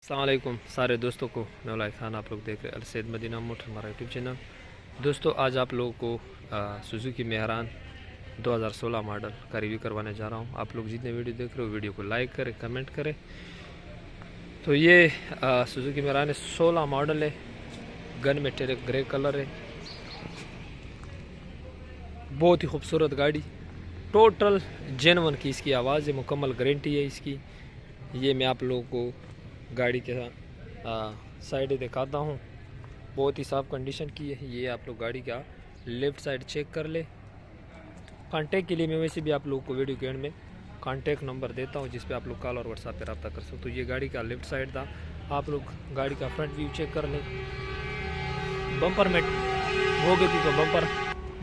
अस्सलाम वालेकुम सारे दोस्तों को मैं उलाय खान, आप लोग देख रहे हैं अलसैद मदीना मोटर हमारा यूट्यूब चैनल। दोस्तों आज आप लोगों को सुजुकी मेहरान 2016 मॉडल का रिव्यू करवाने जा रहा हूं। आप लोग जितने वीडियो देख रहे हो वीडियो को लाइक करें, कमेंट करें। तो ये सुजुकी मेहरान 16 मॉडल है, गन मेटेरियल ग्रे कलर है, बहुत ही खूबसूरत गाड़ी, टोटल जेनवन की इसकी आवाज़ है, मुकम्मल गारंटी है इसकी। ये मैं आप लोगों को गाड़ी के साइड दिखाता हूँ, बहुत ही साफ़ कंडीशन की है। ये आप लोग गाड़ी का लेफ़्ट साइड चेक कर ले। कांटेक्ट के लिए मैं वैसे भी आप लोगों को वीडियो के एंड में कांटेक्ट नंबर देता हूँ, जिस पे आप लोग कॉल और व्हाट्सएप पे रब्ता कर सकते हो। तो ये गाड़ी का लेफ़्ट साइड था। आप लोग गाड़ी का फ्रंट व्यू चेक कर लें। बम्पर में हो गई थी तो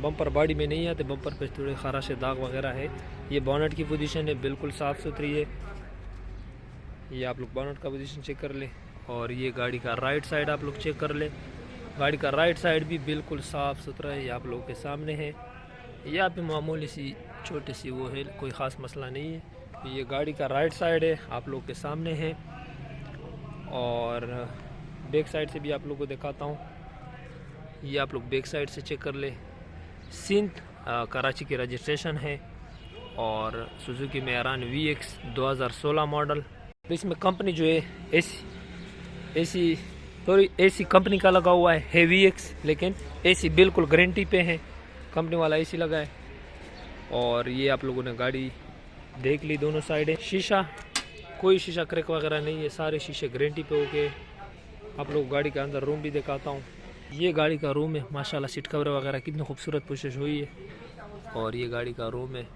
बम्पर बॉडी में नहीं आते, बम्पर पे थोड़े खराश दाग वगैरह है। ये बॉनेट की पोजीशन है, बिल्कुल साफ़ सुथरी है। ये आप लोग बॉनेट का पोजीशन चेक कर ले। और ये गाड़ी का राइट साइड आप लोग चेक कर ले। गाड़ी का राइट साइड भी बिल्कुल साफ़ सुथरा है, ये आप लोगों के सामने है। यहाँ पे मामूली सी छोटी सी वो है, कोई ख़ास मसला नहीं है। ये गाड़ी का राइट साइड है, आप लोग के सामने है। और बैक साइड से भी आप लोग को दिखाता हूँ। ये आप लोग बैक साइड से चेक कर ले। सिंध कराची की रजिस्ट्रेशन है और सुजुकी मेहरान VX 2016 मॉडल। इसमें कंपनी जो है एसी कंपनी का लगा हुआ है VX, लेकिन एसी बिल्कुल गारंटी पे है, कंपनी वाला एसी लगा है। और ये आप लोगों ने गाड़ी देख ली, दोनों साइडें शीशा, कोई शीशा क्रैक वगैरह नहीं है, सारे शीशे गारंटी पे हो गए। आप लोग गाड़ी का अंदर रूम भी दिखाता हूँ। ये गाड़ी का रूम है, माशाल्लाह सीट कवर वगैरह कितनी खूबसूरत कोशिश हुई है। और ये गाड़ी का रूम है,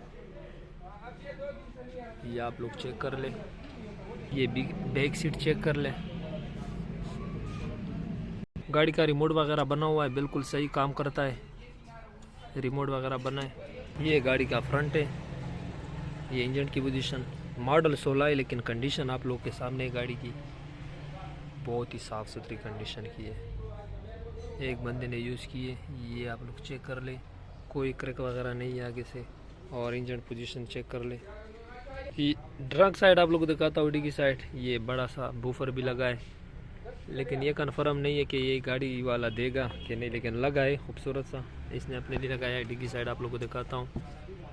ये आप लोग चेक कर ले। ये बैक सीट चेक कर ले। गाड़ी का रिमोट वगैरह बना हुआ है, बिल्कुल सही काम करता है, रिमोट वगैरह बना है। ये गाड़ी का फ्रंट है। ये इंजन की पोजीशन, मॉडल 16 है, लेकिन कंडीशन आप लोग के सामने है। गाड़ी की बहुत ही साफ़ सुथरी कंडीशन की है, एक बंदे ने यूज़ की है। ये आप लोग चेक कर ले, कोई क्रैक वगैरह नहीं है आगे से। और इंजन पोजीशन चेक कर ले। ये ड्रंक साइड आप लोग को दिखाता हूँ, डिग्गी साइड। ये बड़ा सा बूफर भी लगा है, लेकिन ये कन्फर्म नहीं है कि ये गाड़ी वाला देगा कि नहीं, लेकिन लगा है खूबसूरत सा, इसने अपने लिए लगाया है। डिग्गी साइड आप लोग को दिखाता हूँ।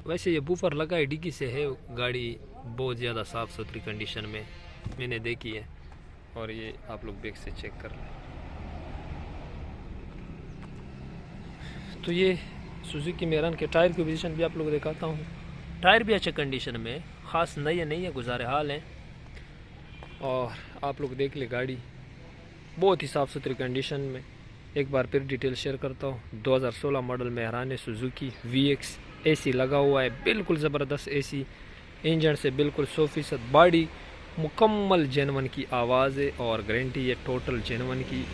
वैसे ये बूफर लगा है, डिग्गी से है, गाड़ी बहुत ज़्यादा साफ़ सुथरी कंडीशन में मैंने देखी है। और ये आप लोग बैक से चेक कर लें। तो ये सुजुकी मेहरान के टायर की पोजीशन भी आप लोग को दिखाता हूँ। टायर भी अच्छे कंडीशन में, ख़ास नई नहीं है, गुजारे हाल हैं। और आप लोग देख ले, गाड़ी बहुत ही साफ़ सुथरी कंडीशन में। एक बार फिर डिटेल शेयर करता हूँ। 2016 model Mehran Suzuki VX, AC लगा हुआ है, बिल्कुल ज़बरदस्त एसी, इंजन से बिल्कुल 100% बॉडी मुकम्मल जेनवन की आवाज़ है और गारंटी है टोटल जेनवन की।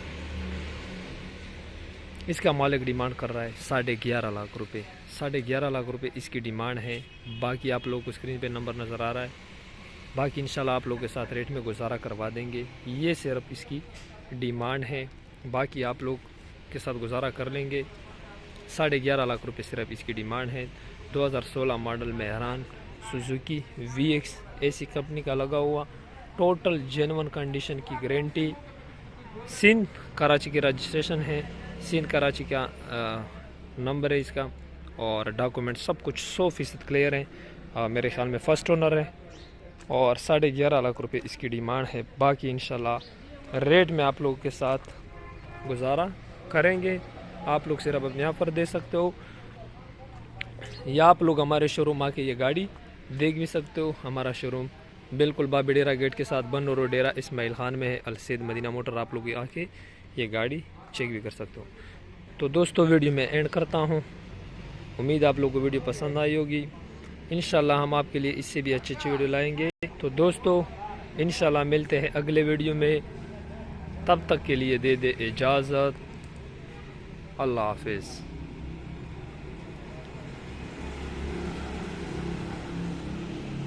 इसका मालिक डिमांड कर रहा है 11.5 लाख रुपये। 11.5 लाख रुपये इसकी डिमांड है। बाकी आप लोगों को स्क्रीन पे नंबर नज़र आ रहा है, बाकी इंशाल्लाह आप लोगों के साथ रेट में गुजारा करवा देंगे। ये सिर्फ इसकी डिमांड है, बाकी आप लोग के साथ गुजारा कर लेंगे। 11.5 लाख रुपये सिर्फ इसकी डिमांड है। 2016 model Mehran Suzuki VX, AC company का लगा हुआ, टोटल जेन्युइन कंडीशन की गारंटी। सिंध कराची की रजिस्ट्रेशन है, सिंध कराची का नंबर है इसका। और डॉक्यूमेंट सब कुछ 100% क्लियर है। मेरे ख्याल में फ़र्स्ट ओनर है। और 11.5 लाख रुपये इसकी डिमांड है। बाकी इंशाल्लाह रेट में आप लोगों के साथ गुजारा करेंगे। आप लोग सिर्फ अपने ऑफर दे सकते हो, या आप लोग हमारे शोरूम आके ये गाड़ी देख भी सकते हो। हमारा शोरूम बिल्कुल बाबी डेरा गेट के साथ बन रोड डेरा इस्माइल खान में है, अलसैद मदीना मोटर। आप लोग आके ये गाड़ी चेक भी कर सकते हो। तो दोस्तों वीडियो में एंड करता हूँ। उम्मीद आप लोगों को वीडियो पसंद आई होगी। इंशाल्लाह हम आपके लिए इससे भी अच्छी वीडियो लाएंगे। तो दोस्तों इंशाल्लाह मिलते हैं अगले वीडियो में, तब तक के लिए दे इजाज़त। अल्लाह हाफिज़।